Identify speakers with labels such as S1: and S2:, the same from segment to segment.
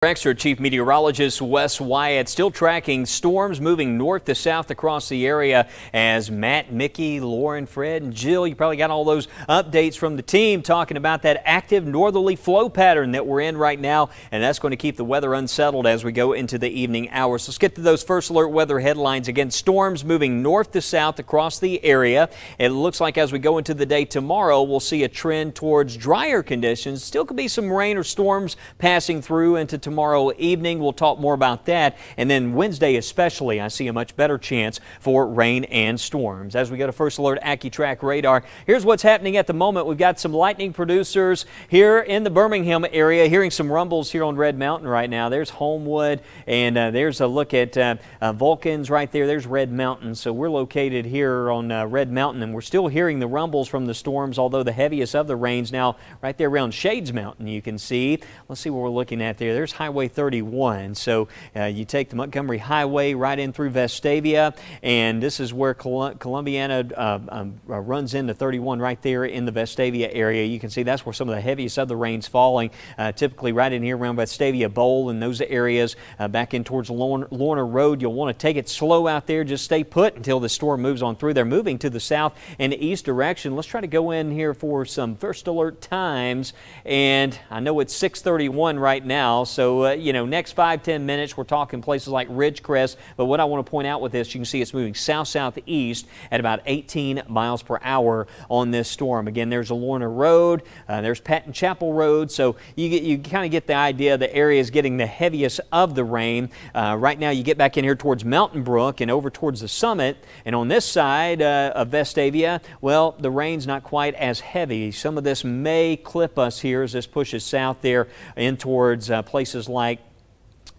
S1: Extra Chief Meteorologist Wes Wyatt still tracking storms moving north to south across the area as Matt, Mickey, Lauren, Fred, and Jill, you probably got all those updates from the team talking about that active northerly flow pattern that we're in right now, and that's going to keep the weather unsettled as we go into the evening hours. Let's get to those first alert weather headlines. Again, storms moving north to south across the area. It looks like as we go into the day tomorrow, we'll see a trend towards drier conditions. Still could be some rain or storms passing through into tomorrow evening. We'll talk more about that. And then Wednesday especially, I see a much better chance for rain and storms. As we go to First Alert AccuTrack radar, here's what's happening at the moment. We've got some lightning producers here in the Birmingham area, hearing some rumbles here on Red Mountain right now. There's Homewood, and there's a look at Vulcans right there. There's Red Mountain. So we're located here on Red Mountain, and we're still hearing the rumbles from the storms, although the heaviest of the rains now right there around Shades Mountain you can see. Let's see what we're looking at there. There's Highway 31. So you take the Montgomery Highway right in through Vestavia, and this is where Columbiana runs into 31 right there in the Vestavia area. You can see that's where some of the heaviest of the rain's falling, typically right in here around Vestavia Bowl and those areas back in towards Lorna Road. You'll want to take it slow out there. Just stay put until the storm moves on through. They're moving to the south and east direction. Let's try to go in here for some first alert times, and I know it's 6:31 right now, so next 5-10 minutes we're talking places like Ridgecrest, but what I want to point out with this, you can see it's moving south-southeast at about 18 miles per hour on this storm. Again, there's a Lorna Road, there's Patton Chapel Road, so you kind of get the idea. The area is getting the heaviest of the rain. Right now you get back in here towards Mountain Brook and over towards the Summit, and on this side of Vestavia, well, the rain's not quite as heavy. Some of this may clip us here as this pushes south there in towards places like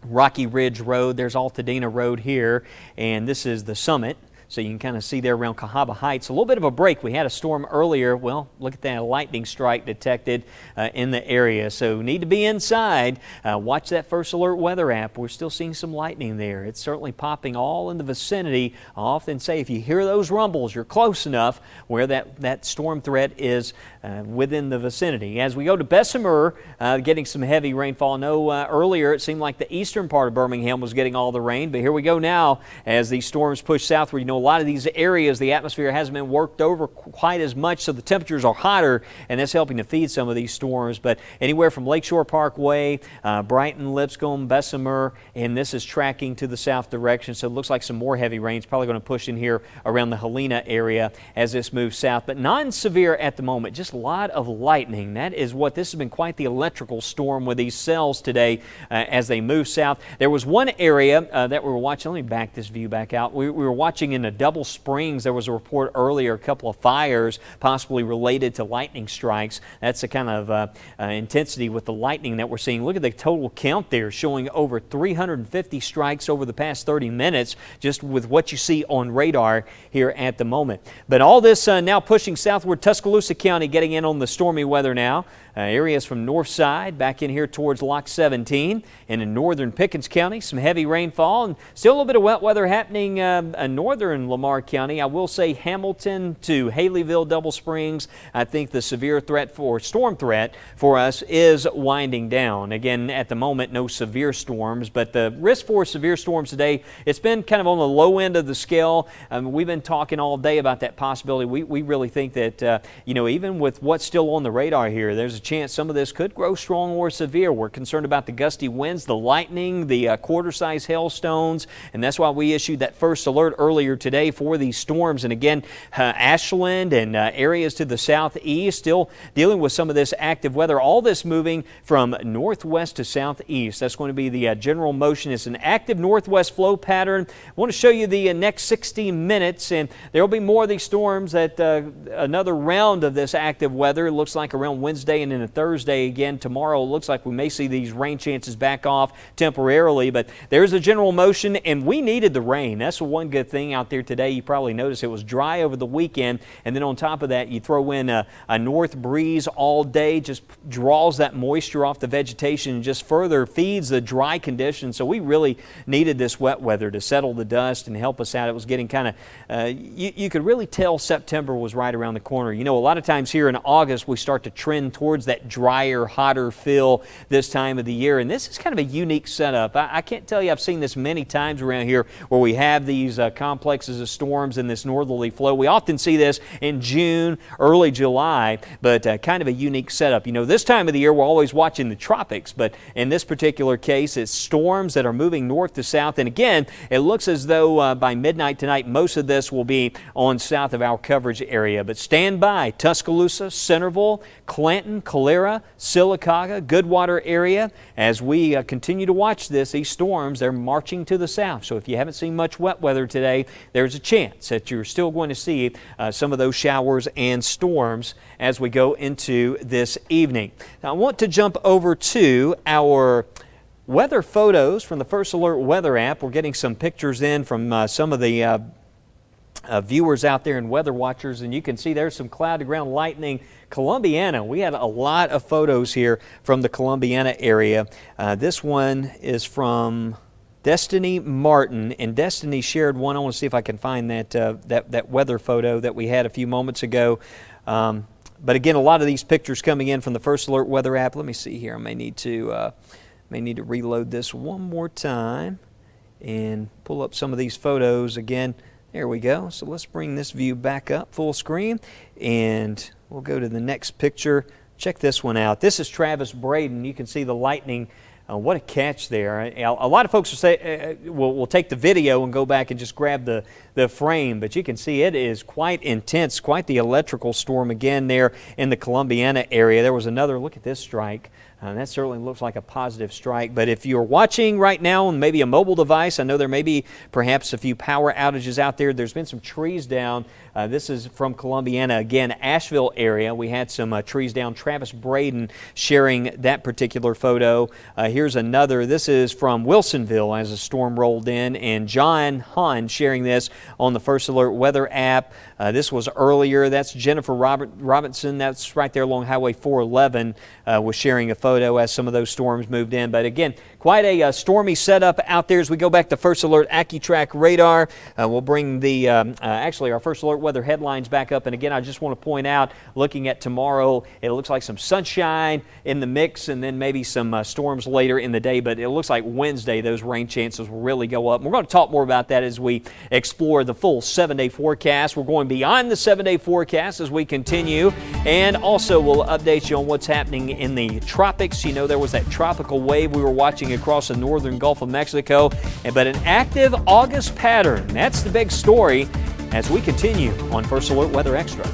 S1: Rocky Ridge Road. There's Altadena Road here, and this is the Summit. So you can kind of see there around Cahaba Heights. A little bit of a break. We had a storm earlier. Well, look at that lightning strike detected in the area. So need to be inside. Watch that First Alert weather app. We're still seeing some lightning there. It's certainly popping all in the vicinity. I often say if you hear those rumbles, you're close enough where that storm threat is within the vicinity. As we go to Bessemer, getting some heavy rainfall. I know earlier it seemed like the eastern part of Birmingham was getting all the rain, but here we go now as these storms push southward. A lot of these areas, the atmosphere hasn't been worked over quite as much, so the temperatures are hotter, and that's helping to feed some of these storms. But anywhere from Lakeshore Parkway, Brighton, Lipscomb, Bessemer, and this is tracking to the south direction, so it looks like some more heavy rain's probably going to push in here around the Helena area as this moves south, but non-severe at the moment. Just a lot of lightning. That is what this has been, quite the electrical storm with these cells today as they move south. There was one area that we were watching. Let me back this view back out. We were watching in Double Springs. There was a report earlier, a couple of fires possibly related to lightning strikes. That's the kind of intensity with the lightning that we're seeing. Look at the total count there, showing over 350 strikes over the past 30 minutes, just with what you see on radar here at the moment. But all this now pushing southward. Tuscaloosa County getting in on the stormy weather now. Areas from north side back in here towards Lock 17, and in northern Pickens County some heavy rainfall, and still a little bit of wet weather happening in northern Lamar County. I will say Hamilton to Haleyville, Double Springs, I think the severe threat for storm threat for us is winding down. Again, at the moment no severe storms, but the risk for severe storms today, it's been kind of on the low end of the scale. We've been talking all day about that possibility. We really think that even with what's still on the radar here, there's a chance some of this could grow strong or severe. We're concerned about the gusty winds, the lightning, the quarter-size hailstones, and that's why we issued that first alert earlier today for these storms. And again, Ashland and areas to the southeast still dealing with some of this active weather. All this moving from northwest to southeast. That's going to be the general motion. It's an active northwest flow pattern. I want to show you the next 60 minutes, and there will be more of these storms at another round of this active weather. It looks like around Wednesday and then a Thursday again. Tomorrow looks like we may see these rain chances back off temporarily, but there's a general motion, and we needed the rain. That's the one good thing out there today. You probably noticed it was dry over the weekend, and then on top of that you throw in a north breeze all day, just draws that moisture off the vegetation and just further feeds the dry conditions. So we really needed this wet weather to settle the dust and help us out. It was getting kind of you could really tell September was right around the corner. A lot of times here in August we start to trend towards towards that drier, hotter feel this time of the year. And this is kind of a unique setup. I can't tell you I've seen this many times around here where we have these complexes of storms in this northerly flow. We often see this in June, early July, but kind of a unique setup. You know, this time of the year we're always watching the tropics, but in this particular case it's storms that are moving north to south. And again, it looks as though by midnight tonight most of this will be on south of our coverage area. But stand by Tuscaloosa, Centerville, Clanton, Calera, Sylacauga, Goodwater area as we continue to watch these storms. They're marching to the south. So if you haven't seen much wet weather today, there's a chance that you're still going to see some of those showers and storms as we go into this evening. Now I want to jump over to our weather photos from the First Alert Weather app. We're getting some pictures in from some of the viewers out there and weather watchers, and you can see there's some cloud to ground lightning. Columbiana, we had a lot of photos here from the Columbiana area. This one is from Destiny Martin, and Destiny shared one. I want to see if I can find that weather photo that we had a few moments ago. But again, a lot of these pictures coming in from the First Alert Weather app. Let me see here. I may need to reload this one more time and pull up some of these photos again. There we go. So let's bring this view back up full screen, and we'll go to the next picture. Check this one out. This is Travis Braden. You can see the lightning. What a catch there. A lot of folks will say, we'll take the video and go back and just grab the frame, but you can see it is quite intense, quite the electrical storm again there in the Columbiana area. There was another, look at this strike. That certainly looks like a positive strike. But if you're watching right now on maybe a mobile device, I know there may be perhaps a few power outages out there. There's been some trees down. This is from Columbiana, again, Asheville area. We had some trees down. Travis Braden sharing that particular photo. Here's another. This is from Wilsonville as a storm rolled in, and John Hahn sharing this on the First Alert Weather app. This was earlier. That's Jennifer Robinson. That's right there along Highway 411 was sharing a photo as some of those storms moved in. But again, quite a stormy setup out there as we go back to First Alert AccuTrack radar. We'll bring the actually our First Alert weather headlines back up. And again, I just want to point out, looking at tomorrow, it looks like some sunshine in the mix and then maybe some storms later in the day. But it looks like Wednesday, those rain chances will really go up. And we're going to talk more about that as we explore the full 7-day forecast. We're going beyond the 7-day forecast as we continue. And also we'll update you on what's happening in the tropics. You know, there was that tropical wave we were watching across the northern Gulf of Mexico, but an active August pattern. That's the big story as we continue on First Alert Weather Extra.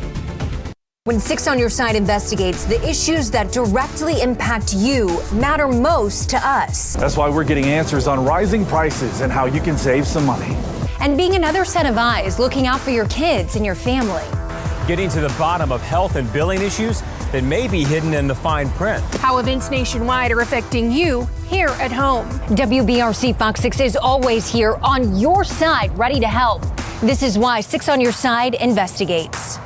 S2: When 6 on Your Side investigates, the issues that directly impact you matter most to us.
S3: That's why we're getting answers on rising prices and how you can save some money.
S2: And being another set of eyes looking out for your kids and your family.
S4: Getting to the bottom of health and billing issues that may be hidden in the fine print.
S5: How events nationwide are affecting you here at home.
S2: WBRC Fox 6 is always here on your side, ready to help. This is why 6 on Your Side investigates.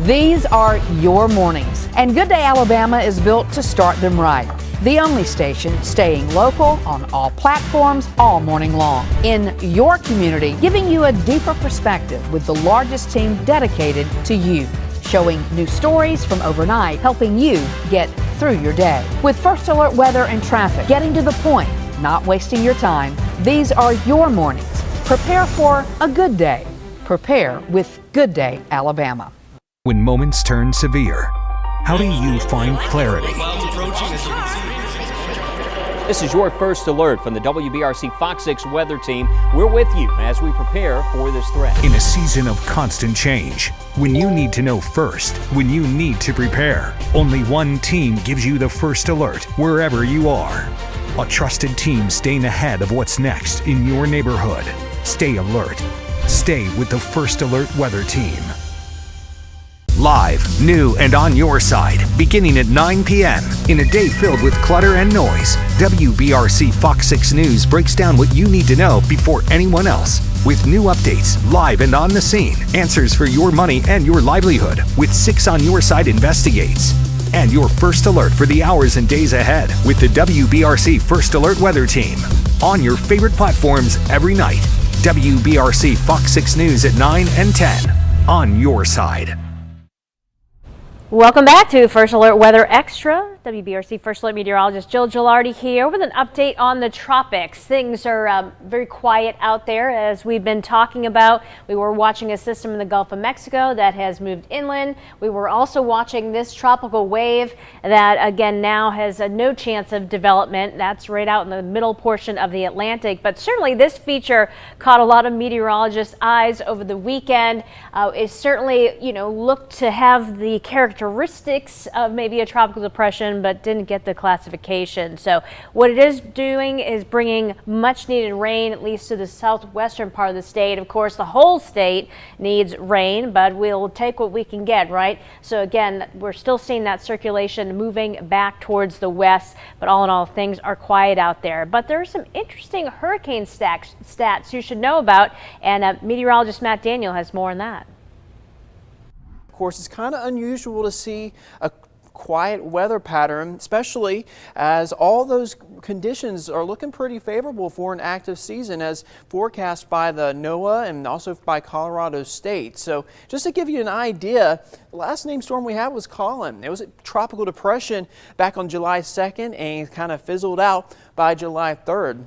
S6: These are your mornings, and Good Day Alabama is built to start them right. The only station staying local on all platforms all morning long. In your community, giving you a deeper perspective with the largest team dedicated to you. Showing new stories from overnight, helping you get through your day. With First Alert Weather and traffic, getting to the point, not wasting your time, these are your mornings. Prepare for a good day. Prepare with Good Day Alabama.
S7: When moments turn severe, how do you find clarity?
S1: This is your First Alert from the WBRC Fox 6 Weather Team. We're with you as we prepare for this threat.
S7: In a season of constant change, when you need to know first, when you need to prepare, only one team gives you the first alert wherever you are. A trusted team staying ahead of what's next in your neighborhood. Stay alert. Stay with the First Alert Weather Team. Live, new, and on your side, beginning at 9 p.m. In a day filled with clutter and noise, WBRC Fox 6 News breaks down what you need to know before anyone else. With new updates, live and on the scene, answers for your money and your livelihood with 6 on Your Side investigates. And your first alert for the hours and days ahead with the WBRC First Alert Weather Team. On your favorite platforms every night. WBRC Fox 6 News at 9 and 10. On your side.
S8: Welcome back to First Alert Weather Extra. WBRC First Alert meteorologist Jill Gilardi here with an update on the tropics. Things are very quiet out there, as we've been talking about. We were watching a system in the Gulf of Mexico that has moved inland. We were also watching this tropical wave that again now has no chance of development. That's right out in the middle portion of the Atlantic. But certainly this feature caught a lot of meteorologists' eyes over the weekend. It certainly, looked to have the characteristics of maybe a tropical depression, but didn't get the classification. So what it is doing is bringing much needed rain, at least to the southwestern part of the state. Of course, the whole state needs rain, but we'll take what we can get, right? So again, we're still seeing that circulation moving back towards the west, but all in all, things are quiet out there. But there are some interesting hurricane stats you should know about, and meteorologist Matt Daniel has more on that.
S9: Of course, it's kind of unusual to see a quiet weather pattern, especially as all those conditions are looking pretty favorable for an active season as forecast by the NOAA and also by Colorado State. So just to give you an idea, the last named storm we had was Colin. It was a tropical depression back on July 2nd and kind of fizzled out by July 3rd.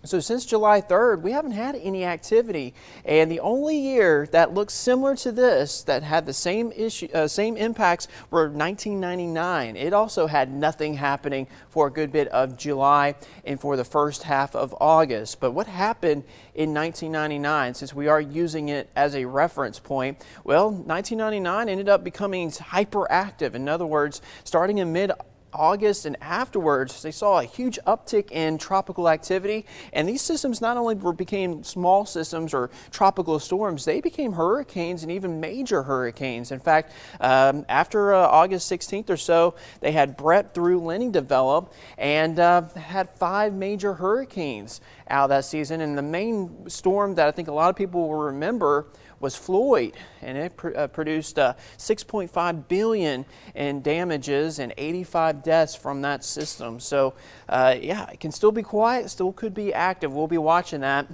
S9: So since July 3rd, we haven't had any activity, and the only year that looks similar to this that had the same impacts were 1999. It also had nothing happening for a good bit of July and for the first half of August. But what happened in 1999, since we are using it as a reference point? Well, 1999 ended up becoming hyperactive. In other words, starting in mid-August and afterwards, they saw a huge uptick in tropical activity, and these systems not only became small systems or tropical storms, they became hurricanes and even major hurricanes. In fact, after August 16th or so, they had Brett through Lenny develop and had 5 major hurricanes out that season. And the main storm that I think a lot of people will remember was Floyd, and it produced $6.5 billion in damages and 85 deaths from that system. So yeah, it can still be quiet, still could be active. We'll be watching that.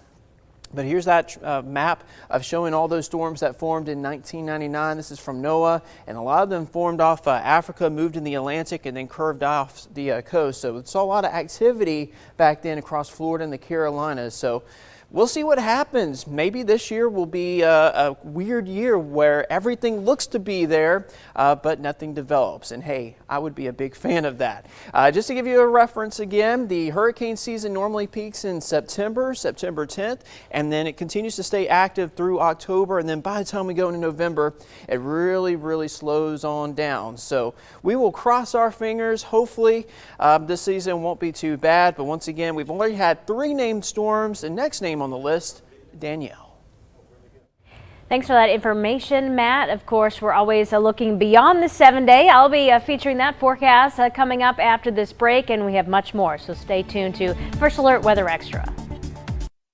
S9: But here's that map of showing all those storms that formed in 1999. This is from NOAA, and a lot of them formed off Africa, moved in the Atlantic, and then curved off the coast. So we saw a lot of activity back then across Florida and the Carolinas. So we'll see what happens. Maybe this year will be a weird year where everything looks to be there, but nothing develops. And hey, I would be a big fan of that. Just to give you a reference again, the hurricane season normally peaks in September 10th, and then it continues to stay active through October. And then by the time we go into November, it really slows on down. So we will cross our fingers. Hopefully this season won't be too bad. But once again, we've already had 3 named storms. The next name on the list, Danielle.
S8: Thanks for that information, Matt. Of course, we're always looking beyond the 7-day. I'll be featuring that forecast coming up after this break, and we have much more. So stay tuned to First Alert Weather Extra.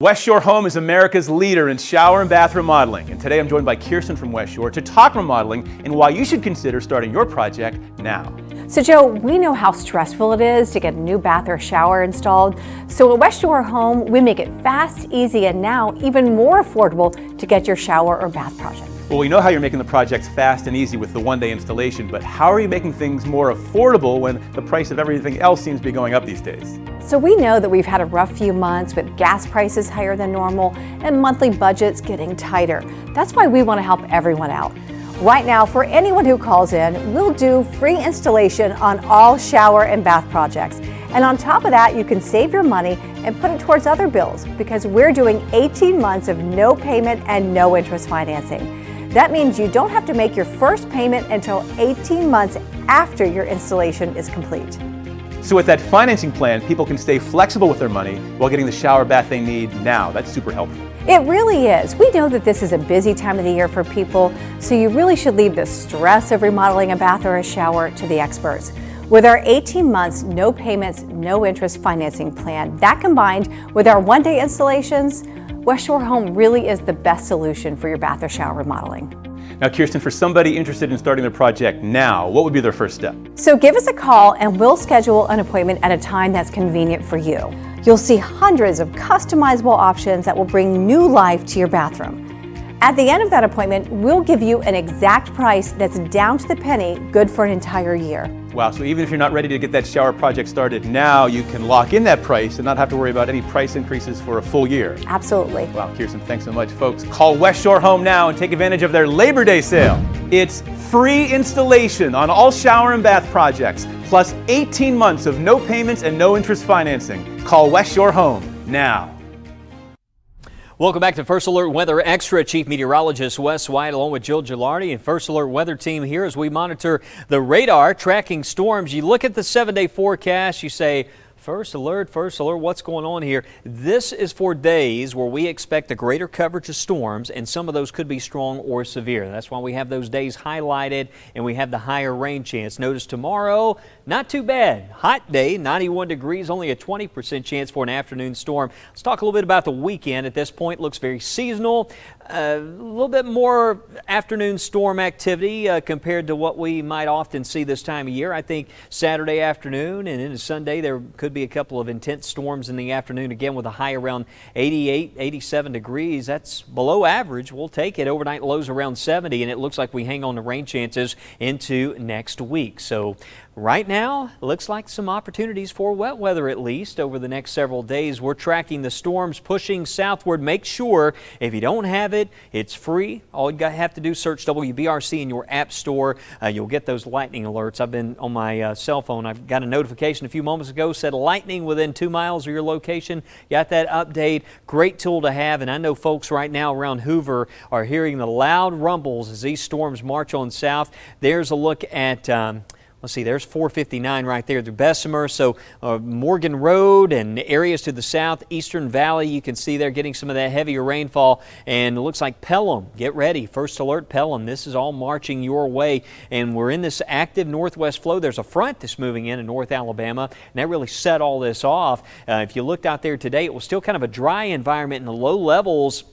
S4: West Shore Home is America's leader in shower and bath remodeling. And today I'm joined by Kirsten from West Shore to talk remodeling and why you should consider starting your project now.
S10: So Joe, we know how stressful it is to get a new bath or shower installed. So at West Shore Home, we make it fast, easy, and now even more affordable to get your shower or bath project.
S4: Well, we know how you're making the projects fast and easy with the one-day installation, but how are you making things more affordable when the price of everything else seems to be going up these days?
S10: So we know that we've had a rough few months with gas prices higher than normal and monthly budgets getting tighter. That's why we want to help everyone out. Right now, for anyone who calls in, we'll do free installation on all shower and bath projects. And on top of that, you can save your money and put it towards other bills because we're doing 18 months of no payment and no interest financing. That means you don't have to make your first payment until 18 months after your installation is complete.
S4: So with that financing plan, people can stay flexible with their money while getting the shower bath they need now. That's super helpful.
S10: It really is. We know that this is a busy time of the year for people, so you really should leave the stress of remodeling a bath or a shower to the experts. With our 18 months, no payments, no interest financing plan, that combined with our one-day installations, West Shore Home really is the best solution for your bath or shower remodeling.
S4: Now, Kirsten, for somebody interested in starting their project now, what would be their first step?
S10: So give us a call and we'll schedule an appointment at a time that's convenient for you. You'll see hundreds of customizable options that will bring new life to your bathroom. At the end of that appointment, we'll give you an exact price that's down to the penny, good for an entire year.
S4: Wow, so even if you're not ready to get that shower project started now, you can lock in that price and not have to worry about any price increases for a full year.
S10: Absolutely.
S4: Wow, Kirsten, thanks so much. Folks, call West Shore Home now and take advantage of their Labor Day sale. It's free installation on all shower and bath projects, plus 18 months of no payments and no interest financing. Call West Shore Home now.
S1: Welcome back to First Alert Weather Extra. Chief Meteorologist Wes White along with Jill Gilardi and First Alert Weather Team here as we monitor the radar tracking storms. You look at the 7-day forecast, you say, First Alert, what's going on here? This is for days where we expect a greater coverage of storms, and some of those could be strong or severe. That's why we have those days highlighted and we have the higher rain chance. Notice tomorrow, not too bad. Hot day, 91 degrees, only a 20% chance for an afternoon storm. Let's talk a little bit about the weekend. At this point, looks very seasonal. A little bit more afternoon storm activity compared to what we might often see this time of year. I think Saturday afternoon and into Sunday there could be a couple of intense storms in the afternoon, again with a high around 88, 87 degrees. That's below average. We'll take it. Overnight lows around 70, and it looks like we hang on to rain chances into next week. So right now, looks like some opportunities for wet weather, at least over the next several days. We're tracking the storms pushing southward. Make sure if you don't have it, it's free. All you have to do is search WBRC in your app store. You'll get those lightning alerts. I've been on my cell phone. I've got a notification a few moments ago, said lightning within 2 miles of your location. Got that update. Great tool to have. And I know folks right now around Hoover are hearing the loud rumbles as these storms march on south. There's a look at let's see, there's 459 right there through Bessemer. So Morgan Road and areas to the south, Eastern Valley, you can see they're getting some of that heavier rainfall. And it looks like Pelham, get ready. First alert Pelham. This is all marching your way. And we're in this active northwest flow. There's a front that's moving in North Alabama, and that really set all this off. If you looked out there today, it was still kind of a dry environment in the low levels.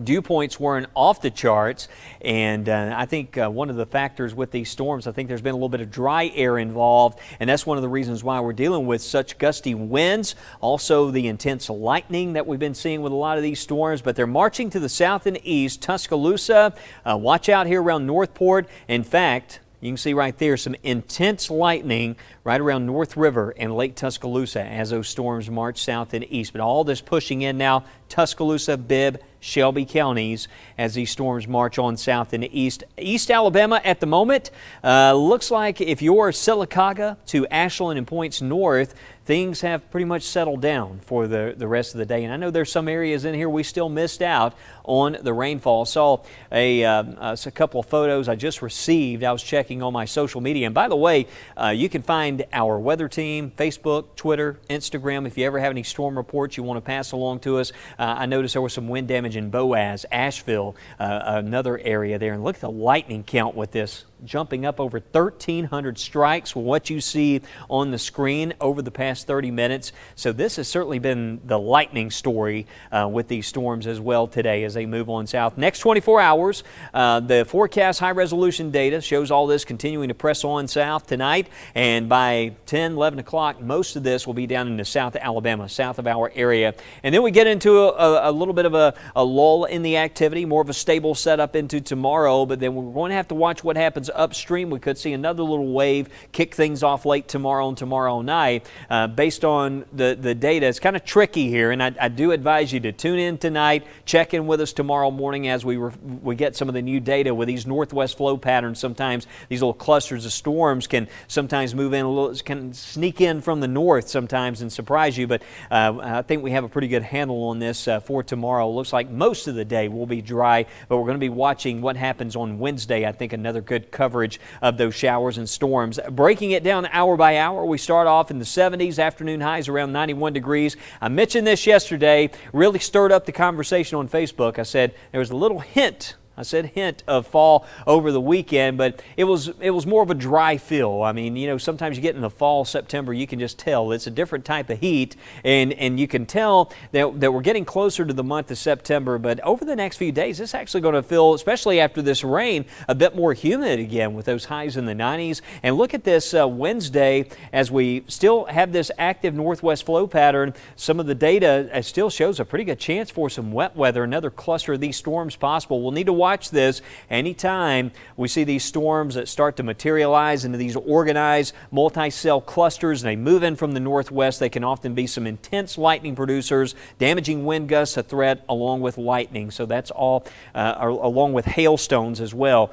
S1: Dew points weren't off the charts, and I think one of the factors with these storms, I think there's been a little bit of dry air involved, and that's one of the reasons why we're dealing with such gusty winds. Also the intense lightning that we've been seeing with a lot of these storms, but they're marching to the south and east. Tuscaloosa, watch out here around Northport. In fact, you can see right there some intense lightning right around North River and Lake Tuscaloosa as those storms march south and east. But all this pushing in now, Tuscaloosa, Bibb, Shelby counties as these storms march on south and east. East Alabama at the moment, looks like if you're Sylacauga to Ashland and points north, things have pretty much settled down for the rest of the day. And I know there's some areas in here we still missed out on the rainfall. Saw a couple of photos I just received. I was checking on my social media. And by the way, you can find our weather team, Facebook, Twitter, Instagram. If you ever have any storm reports you want to pass along to us. I noticed there was some wind damage in Boaz, Asheville, another area there. And look at the lightning count with this, jumping up over 1,300 strikes with what you see on the screen over the past 30 minutes. So this has certainly been the lightning story with these storms as well today as they move on south. Next 24 hours, the forecast high resolution data shows all this continuing to press on south tonight. And by 10, 11 o'clock, most of this will be down into South Alabama, south of our area. And then we get into a little bit of a lull in the activity, more of a stable setup into tomorrow. But then we're going to have to watch what happens upstream. We could see another little wave kick things off late tomorrow and tomorrow night. Based on the data, it's kind of tricky here, and I do advise you to tune in tonight, check in with us tomorrow morning as we get some of the new data with these northwest flow patterns. Sometimes these little clusters of storms can sometimes move in a little, can sneak in from the north sometimes and surprise you, but I think we have a pretty good handle on this for tomorrow. Looks like most of the day will be dry, but we're going to be watching what happens on Wednesday. I think another good coverage of those showers and storms. Breaking it down hour by hour, we start off in the 70s, afternoon highs around 91 degrees. I mentioned this yesterday, really stirred up the conversation on Facebook. I said there was a little hint I said hint of fall over the weekend, but it was more of a dry feel. I mean, you know, sometimes you get in the fall, September, you can just tell it's a different type of heat, and you can tell that we're getting closer to the month of September. But over the next few days, it's actually going to feel, especially after this rain, a bit more humid again with those highs in the 90s. And look at this Wednesday, as we still have this active northwest flow pattern. Some of the data still shows a pretty good chance for some wet weather, another cluster of these storms possible. We'll need to watch this anytime we see these storms that start to materialize into these organized multi-cell clusters and they move in from the northwest. They can often be some intense lightning producers, damaging wind gusts, a threat along with lightning. So that's all along with hailstones as well.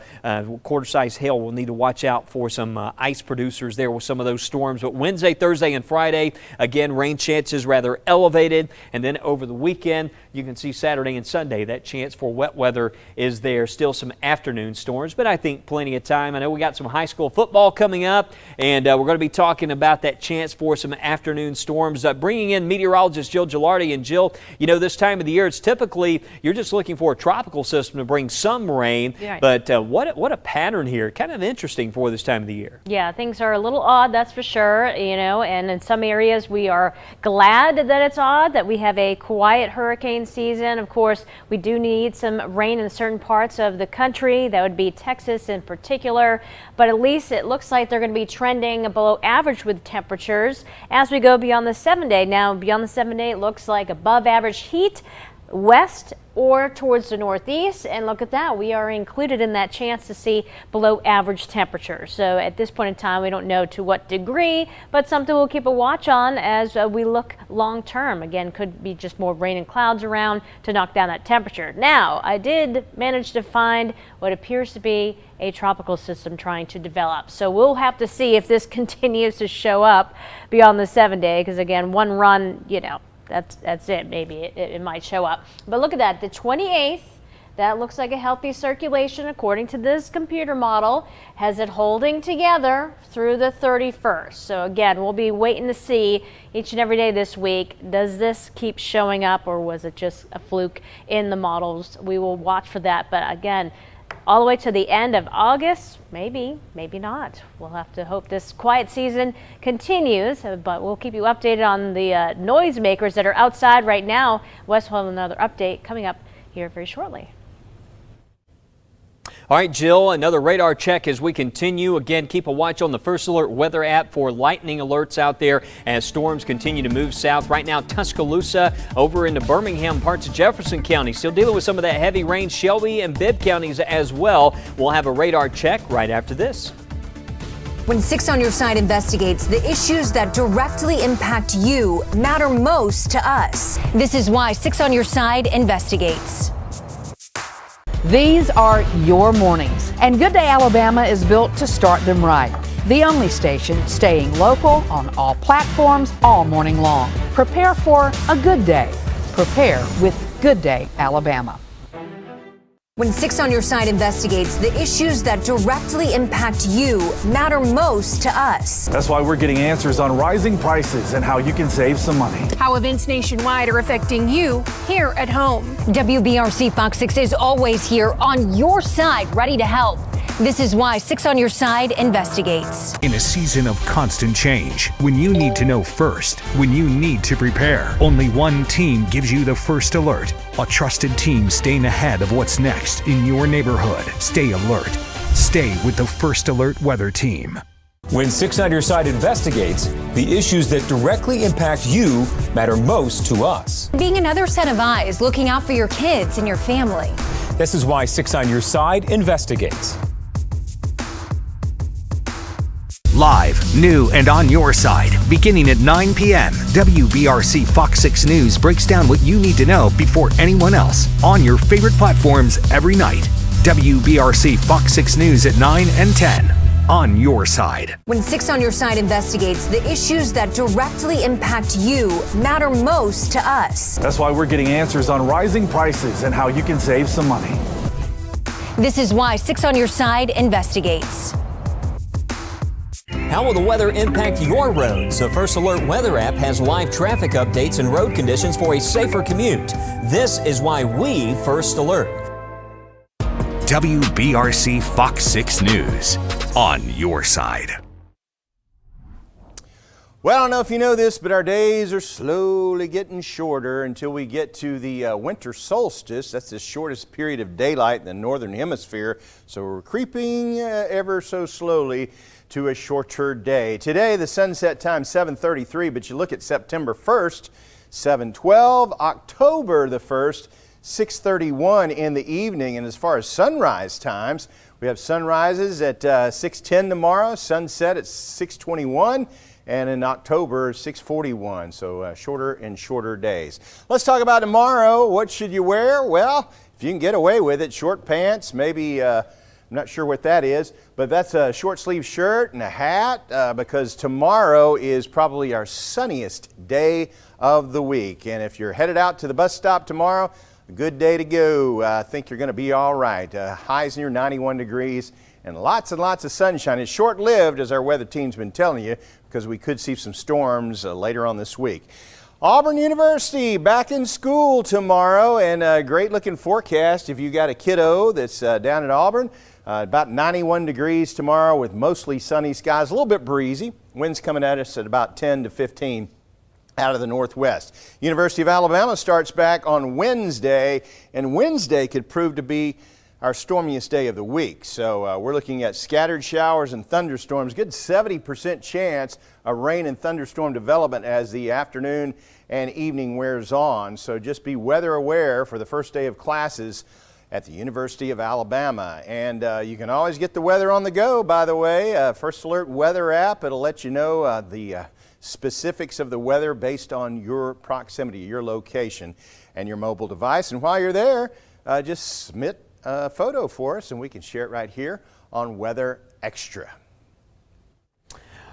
S1: Quarter-size hail, we'll need to watch out for some ice producers there with some of those storms. But Wednesday, Thursday, and Friday, again, rain chances rather elevated. And then over the weekend, you can see Saturday and Sunday, that chance for wet weather is there. Still some afternoon storms, but I think plenty of time. I know we got some high school football coming up, and we're going to be talking about that chance for some afternoon storms. Bringing in meteorologist Jill Gilardi. And Jill, you know, this time of the year, it's typically you're just looking for a tropical system to bring some rain,
S8: yeah.
S1: But what a pattern here. Kind of interesting for this time of the year.
S8: Yeah, things are a little odd, that's for sure, you know, and in some areas we are glad that it's odd, that we have a quiet hurricane season. Of course, we do need some rain in certain parts of the country. That would be Texas in particular, but at least it looks like they're going to be trending below average with temperatures as we go beyond the 7-day. Now, beyond the 7-day, it looks like above average heat west or towards the northeast, and look at that, we are included in that chance to see below average temperatures. So at this point in time, we don't know to what degree, but something we'll keep a watch on as we look long term. Again, could be just more rain and clouds around to knock down that temperature. Now, I did manage to find what appears to be a tropical system trying to develop. So we'll have to see if this continues to show up beyond the 7-day, because again, one run, you know, that's it. Maybe it might show up. But look at that, the 28th, that looks like a healthy circulation according to this computer model, has it holding together through the 31st. So again, we'll be waiting to see each and every day this week, does this keep showing up or was it just a fluke in the models? We will watch for that. But again, all the way to the end of August, maybe not. We'll have to hope this quiet season continues, but we'll keep you updated on the noisemakers that are outside right now. West will have another update coming up here very shortly.
S1: All right, Jill, another radar check as we continue. Again, keep a watch on the First Alert weather app for lightning alerts out there as storms continue to move south. Right now, Tuscaloosa over into Birmingham, parts of Jefferson County, still dealing with some of that heavy rain. Shelby and Bibb counties as well. We'll have a radar check right after this.
S2: When 6 on Your Side investigates, the issues that directly impact you matter most to us. This is why 6 on Your Side investigates.
S6: These are your mornings, and Good Day Alabama is built to start them right. The only station staying local on all platforms all morning long. Prepare for a good day. Prepare with Good Day Alabama.
S2: When 6 on Your Side investigates, the issues that directly impact you matter most to us.
S3: That's why we're getting answers on rising prices and how you can save some money.
S5: How events nationwide are affecting you here at home.
S2: WBRC Fox 6 is always here on your side, ready to help. This is why 6 on Your Side investigates.
S7: In a season of constant change, when you need to know first, when you need to prepare, only one team gives you the first alert. A trusted team staying ahead of what's next in your neighborhood. Stay alert. Stay with the First Alert Weather Team.
S11: When 6 on Your Side investigates, the issues that directly impact you matter most to us.
S2: Being another set of eyes looking out for your kids and your family.
S11: This is why 6 on Your Side investigates.
S7: Live, new, and on your side, beginning at 9 p.m., WBRC Fox 6 News breaks down what you need to know before anyone else on your favorite platforms every night. WBRC Fox 6 News at 9 and 10, on your side.
S2: When 6 on Your Side investigates, the issues that directly impact you matter most to us.
S3: That's why we're getting answers on rising prices and how you can save some money.
S2: This is why 6 on Your Side investigates.
S12: How will the weather impact your roads? The First Alert weather app has live traffic updates and road conditions for a safer commute. This is why we First Alert.
S7: WBRC Fox 6 News, on your side.
S13: Well, I don't know if you know this, but our days are slowly getting shorter until we get to the winter solstice. That's the shortest period of daylight in the northern hemisphere. So we're creeping ever so slowly to a shorter day. Today, the sunset time 7:33, but you look at September 1st, 7:12, October the 1st, 6:31 in the evening. And as far as sunrise times, we have sunrises at 6:10 tomorrow, sunset at 6:21. And in October, 6:41, so shorter and shorter days. Let's talk about tomorrow. What should you wear? Well, if you can get away with it, short pants, maybe, I'm not sure what that is, but that's a short sleeve shirt and a hat because tomorrow is probably our sunniest day of the week. And if you're headed out to the bus stop tomorrow, a good day to go. I think you're going to be all right. Highs near 91 degrees. And lots of sunshine. It's short-lived, as our weather team's been telling you, because we could see some storms later on this week. Auburn University back in school tomorrow, and a great-looking forecast if you got a kiddo that's down at Auburn. About 91 degrees tomorrow with mostly sunny skies, a little bit breezy. Winds coming at us at about 10 to 15 out of the northwest. University of Alabama starts back on Wednesday, and Wednesday could prove to be our stormiest day of the week. So we're looking at scattered showers and thunderstorms, good 70% chance of rain and thunderstorm development as the afternoon and evening wears on. So just be weather aware for the first day of classes at the University of Alabama. And you can always get the weather on the go, by the way. First Alert weather app, it'll let you know the specifics of the weather based on your proximity, your location, and your mobile device. And while you're there, just submit a photo for us and we can share it right here on Weather Extra.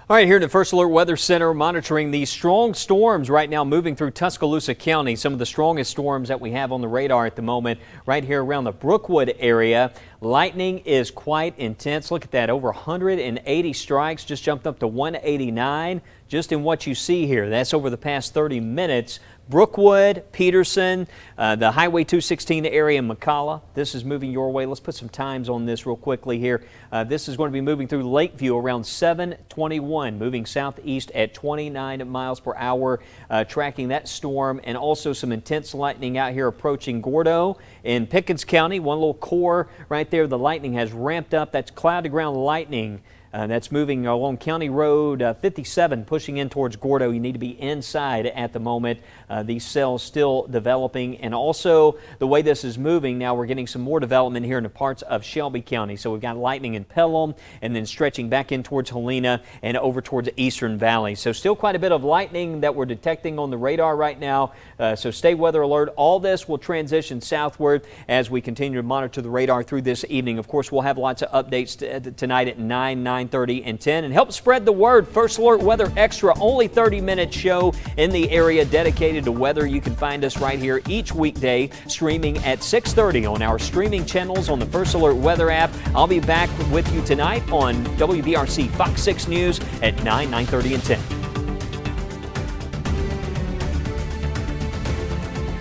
S1: All right, here at the First Alert Weather Center, monitoring these strong storms right now moving through Tuscaloosa County. Some of the strongest storms that we have on the radar at the moment right here around the Brookwood area. Lightning is quite intense. Look at that, over 180 strikes, just jumped up to 189 just in what you see here. That's over the past 30 minutes. Brookwood, Peterson, the Highway 216 area in McCalla. This is moving your way. Let's put some times on this real quickly here. This is going to be moving through Lakeview around 7:21, moving southeast at 29 miles per hour, tracking that storm, and also some intense lightning out here approaching Gordo in Pickens County. One little core right there. The lightning has ramped up. That's cloud-to-ground lightning. That's moving along County Road 57, pushing in towards Gordo. You need to be inside at the moment. These cells still developing, and also the way this is moving, now we're getting some more development here in the parts of Shelby County. So we've got lightning in Pelham, and then stretching back in towards Helena and over towards Eastern Valley. So still quite a bit of lightning that we're detecting on the radar right now. So stay weather alert. All this will transition southward as we continue to monitor the radar through this evening. Of course, we'll have lots of updates tonight at 9:30, and 10. And help spread the word. First Alert Weather Extra, only 30-minute show in the area dedicated to weather. You can find us right here each weekday, streaming at 6:30 on our streaming channels on the First Alert Weather app. I'll be back with you tonight on WBRC Fox 6 News at 9:30, and 10.